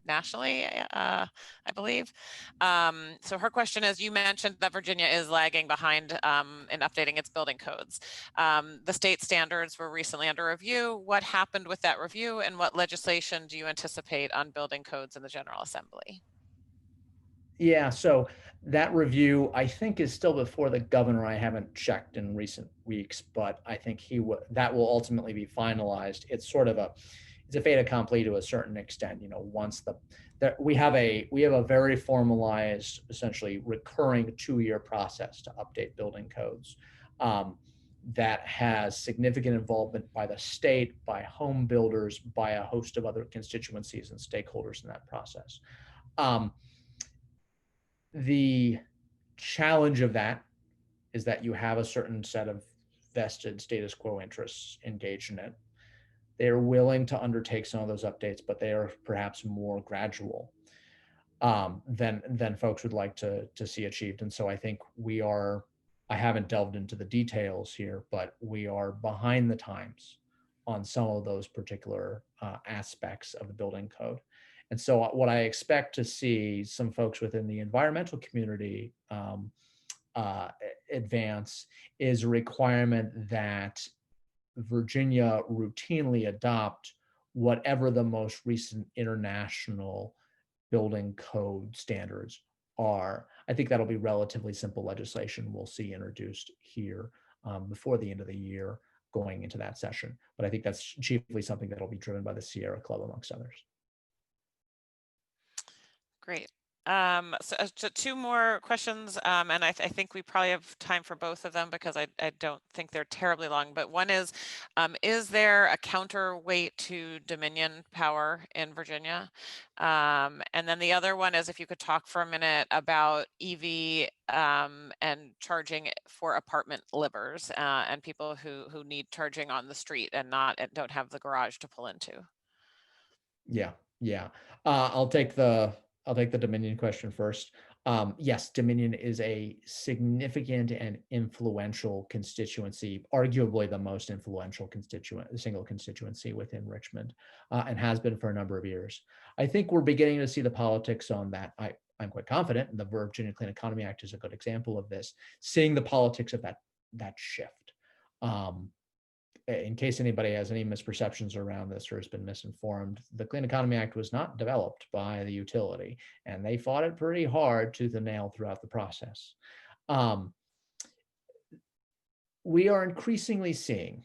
nationally, I believe. So her question is, you mentioned that Virginia is lagging behind in updating its building codes. The state standards were recently under review. What happened with that review, and what legislation do you anticipate on building codes in the General Assembly? Yeah, so that review, I think, is still before the governor. I haven't checked in recent weeks, but I think that will ultimately be finalized. It's sort of it's a fait accompli to a certain extent. You know, once we have a very formalized, essentially recurring 2-year process to update building codes that has significant involvement by the state, by home builders, by a host of other constituencies and stakeholders in that process. The challenge of that is that you have a certain set of vested status quo interests engaged in it. They're willing to undertake some of those updates, but they are perhaps more gradual than folks would like to see achieved. And so I think I haven't delved into the details here, but we are behind the times on some of those particular aspects of the building code. And so what I expect to see some folks within the environmental community advance is a requirement that Virginia routinely adopt whatever the most recent international building code standards are. I think that'll be relatively simple legislation we'll see introduced here before the end of the year going into that session. But I think that's chiefly something that'll be driven by the Sierra Club, amongst others. Great. So 2 more questions, and I think we probably have time for both of them because I don't think they're terribly long. But one is there a counterweight to Dominion power in Virginia? And then the other one is if you could talk for a minute about EV and charging for apartment livers and people who need charging on the street and don't have the garage to pull into. Yeah. I'll take the Dominion question first. Yes, Dominion is a significant and influential constituency, arguably the most influential single constituency within Richmond, and has been for a number of years. I think we're beginning to see the politics on that. I'm quite confident, and the Virginia Clean Economy Act is a good example of this, seeing the politics of that shift. In case anybody has any misperceptions around this or has been misinformed, the Clean Economy Act was not developed by the utility, and they fought it pretty hard tooth and nail throughout the process. we are increasingly seeing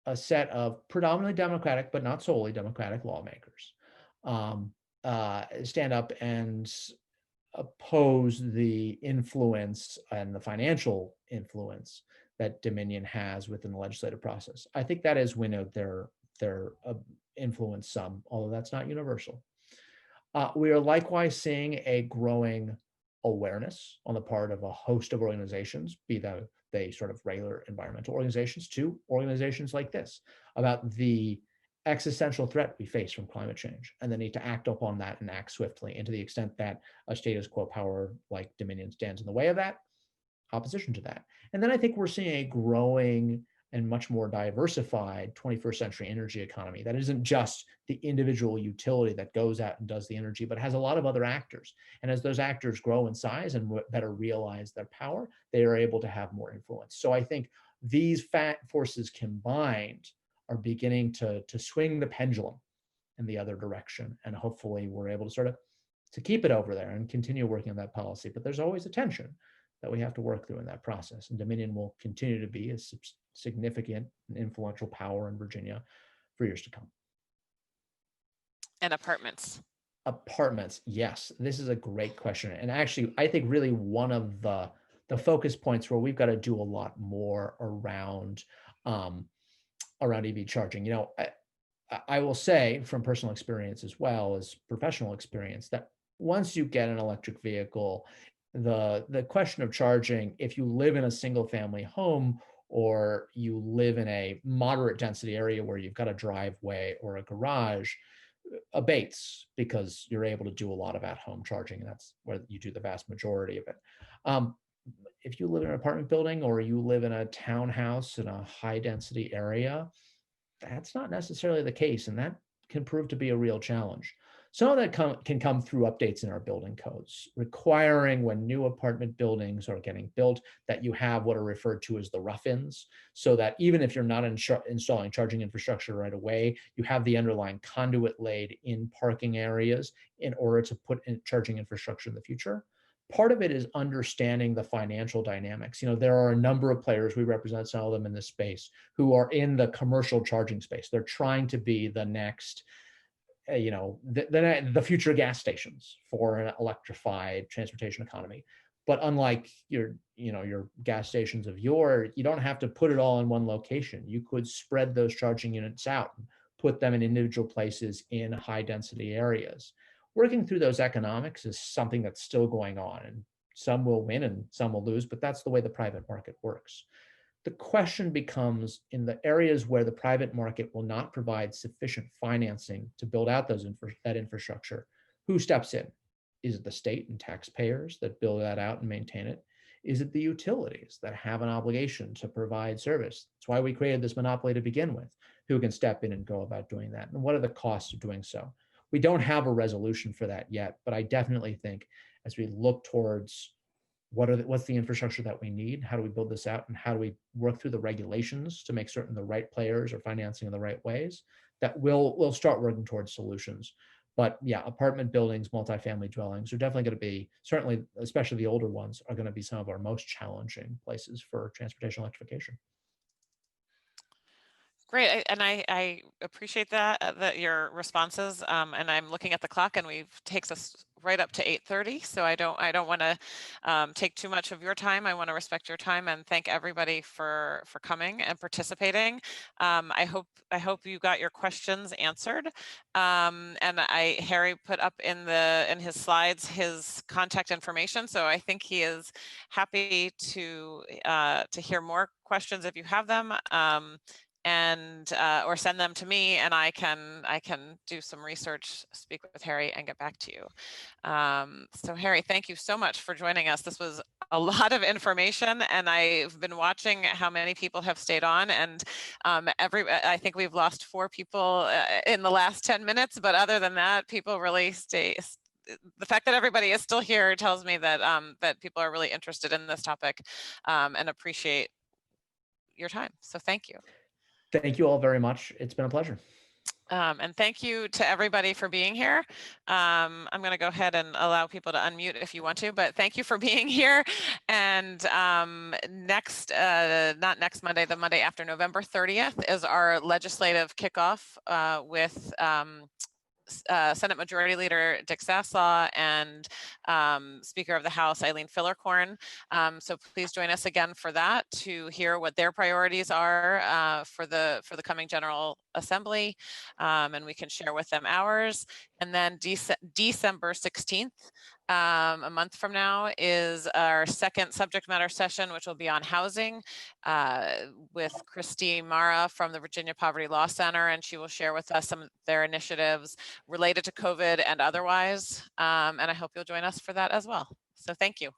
a set of predominantly Democratic, but not solely Democratic lawmakers stand up and oppose the influence and the financial influence that Dominion has within the legislative process. I think that has winnowed their influence some, although that's not universal. We are likewise seeing a growing awareness on the part of a host of organizations, be they sort of regular environmental organizations to organizations like this, about the existential threat we face from climate change and the need to act upon that and act swiftly. And to the extent that a status quo power like Dominion stands in the way of that, opposition to that. And then I think we're seeing a growing and much more diversified 21st century energy economy that isn't just the individual utility that goes out and does the energy, but has a lot of other actors. And as those actors grow in size and better realize their power, they are able to have more influence. So I think these forces combined are beginning to swing the pendulum in the other direction. And hopefully we're able to sort of to keep it over there and continue working on that policy. But there's always a tension that we have to work through in that process. And Dominion will continue to be a significant and influential power in Virginia for years to come. And apartments. Apartments, yes, this is a great question. And actually, I think really one of the focus points where we've got to do a lot more around EV charging. You know, I will say from personal experience as well as professional experience that once you get an electric vehicle, the question of charging, if you live in a single family home or you live in a moderate density area where you've got a driveway or a garage, abates because you're able to do a lot of at-home charging, and that's where you do the vast majority of it. If you live in an apartment building or you live in a townhouse in a high density area, that's not necessarily the case, and that can prove to be a real challenge. Some of that can come through updates in our building codes, requiring when new apartment buildings are getting built that you have what are referred to as the rough-ins, so that even if you're not installing charging infrastructure right away, you have the underlying conduit laid in parking areas in order to put in charging infrastructure in the future. Part of it is understanding the financial dynamics. You know, there are a number of players, we represent some of them in this space, who are in the commercial charging space. They're trying to be the next the future gas stations for an electrified transportation economy. But unlike your gas stations of yore, you don't have to put it all in one location. You could spread those charging units out, put them in individual places in high density areas. Working through those economics is something that's still going on, and some will win and some will lose, but that's the way the private market works. The question becomes, in the areas where the private market will not provide sufficient financing to build out that infrastructure, who steps in? Is it the state and taxpayers that build that out and maintain it? Is it the utilities that have an obligation to provide service? That's why we created this monopoly to begin with. Who can step in and go about doing that? And what are the costs of doing so? We don't have a resolution for that yet, but I definitely think as we look towards what's the infrastructure that we need? How do we build this out? And how do we work through the regulations to make certain the right players are financing in the right ways? That we'll start working towards solutions. But yeah, apartment buildings, multifamily dwellings are definitely going to be, certainly, especially the older ones, are going to be some of our most challenging places for transportation electrification. Great, and I appreciate that your responses. And I'm looking at the clock, and takes us right up to 8:30. So I don't want to take too much of your time. I want to respect your time and thank everybody for coming and participating. I hope you got your questions answered. And Harry put up in his slides his contact information. So I think he is happy to hear more questions if you have them. And or send them to me, and I can do some research, speak with Harry, and get back to you. So Harry, thank you so much for joining us. This was a lot of information, and I've been watching how many people have stayed on, and I think we've lost 4 people in the last 10 minutes, but other than that, people really stay. The fact that everybody is still here tells me that that people are really interested in this topic and appreciate your time. So thank you. Thank you all very much. It's been a pleasure. And thank you to everybody for being here. I'm going to go ahead and allow people to unmute if you want to, but thank you for being here. And not next Monday, the Monday after, November 30th, is our legislative kickoff with Senate Majority Leader Dick Sasslaw and Speaker of the House Eileen Fillercorn. So please join us again for that, to hear what their priorities are for the coming General Assembly, and we can share with them ours. And then December 16th, a month from now, is our second subject matter session, which will be on housing with Christy Mara from the Virginia Poverty Law Center, and she will share with us some of their initiatives related to COVID and otherwise. And I hope you'll join us for that as well. So thank you.